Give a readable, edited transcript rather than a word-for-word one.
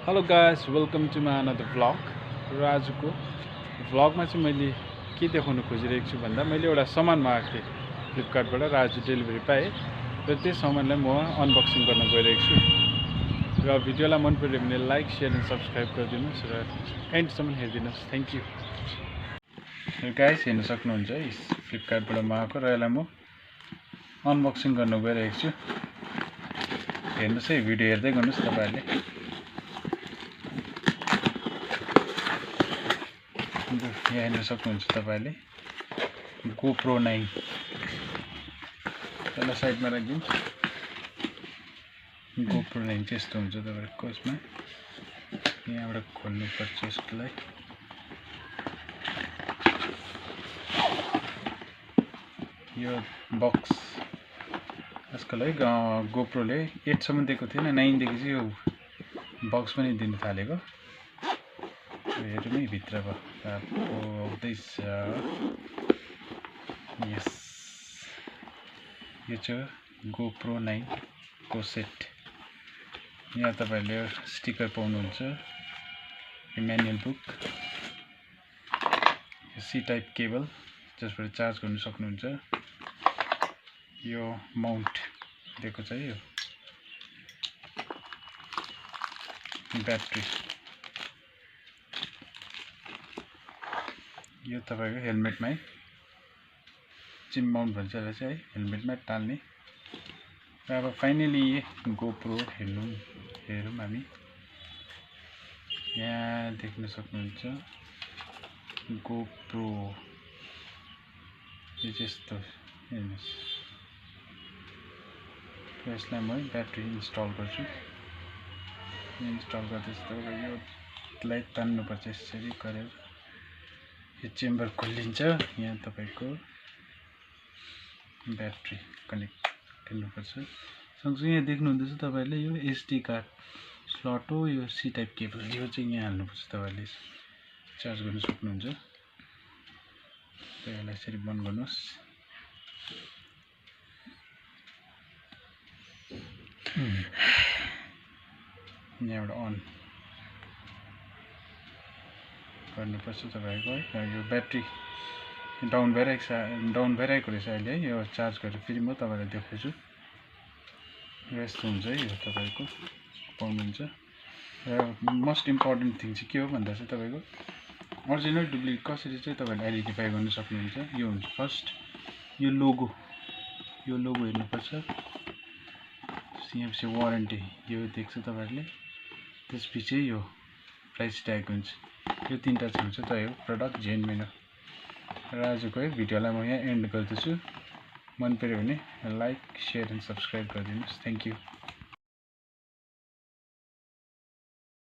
Hello guys, welcome to my another vlog. आजको भ्लगमा चाहिँ मैले के देखाउन खोजिरहेको छु भन्दा मैले एउटा सामान मगाएको थिएँ फ्लिपकार्टबाट र आज डेलिभरी पाएँ र त्यो सामानलाई म अनबक्सिङ गर्न गइरहेको छु र भिडियोलाई मन पर्यो भने लाइक शेयर एन्ड सब्स्क्राइब गरिदिनुस् र एन्डसम्म हेरिदिनुस् थ्यांक यू र गाइस हेर्न सक्नुहुन्छ फ्लिपकार्टबाट मगाएको र यसलाई म अनबक्सिङ गर्न गइरहेको छु हेर्नुस् है भिडियो हेर्दै गर्नुस् तपाईहरुले यहाँ हेर्न सक्नुहुन्छ तपाईहरुले GoPro 9 यसलाई साइडमा राखिदिउँ GoPro 9 चाहिँ यस्तो हुन्छ तपाईहरुको यसमा यहाँबाट खोल्नु पर्छ यसलाई यो बक्स यसको लागि GoPro ले 8 सम्म दिएको थिएन 9 देखि चाहिँ यो बक्स पनि दिन थालेको हेरौँ है भित्रको आउँदैछ यस यो चाहिँ GoPro 9 को सेट यहाँ तपाईहरुले स्टिकर पाउनुहुन्छ यो म्यानुअल बुक यो सी टाइप केबल जसबाट चार्ज गर्न सक्नुहुन्छ यो माउन्ट दिएको छ यो ब्याट्री यो तपाईको हेलमेटमै चिम माउन्ट भन्छ यसलाई चाहिँ है हेलमेटमा टाल्ने र अब फाइनली GoPro हेरौँ हामी यहाँ देख्न सक्नुहुन्छ GoPro यो यस्तो हेर्नुस् यसलाई म ब्याट्री इन्स्टल गर्छु इन्स्टल गर्दैछु यो लाइट तान्नु पर्छ यसरी गरेर यो चेम्बर खोलिन्छ यहाँ तपाईको ब्याट्री कनेक्ट गर्नुपर्छ सँगसँगै यहाँ देख्नुहुँदैछ तपाईहरुले यो एसडी कार्ड स्लट हो यो सी टाइप केबल यो चाहिँ यहाँ हाल्नुपर्छ तपाईहरुले चार्ज गर्न सक्नुहुन्छ यसलाई यसरी बन्द गर्नुस् यहाँबाट अन गर्नुपर्छ तपाईको है यो ब्याट्री डाउन भइरहेको रहेछ अहिले है यो चार्ज गरेर फेरि म तपाईलाई देखाउँछु यस्तो हुन्छ है यो तपाईको पाउनुहुन्छ र मोस्ट इम्पोर्टेन्ट थिङ चाहिँ के हो भन्दा चाहिँ तपाईको ओरिजिनल डुप्लिकेट कसरी चाहिँ तपाईले आइडेन्टिफाई गर्न सक्नुहुन्छ यो हुन्छ फर्स्ट यो लोगो हेर्नुपर्छ यहाँ वारेन्टी यो देख्छ तपाईहरुले त्यसपछि यो प्राइस ट्याग हुन्छ यो तीनटा चाहिँ हुन्छ तपाईको प्रोडक्ट जेन्युइन हो र आजको है भिडियोलाई म यहाँ एन्ड गर्दैछु मन पर्यो भने like share and subscribe गरिदिनुस् thank you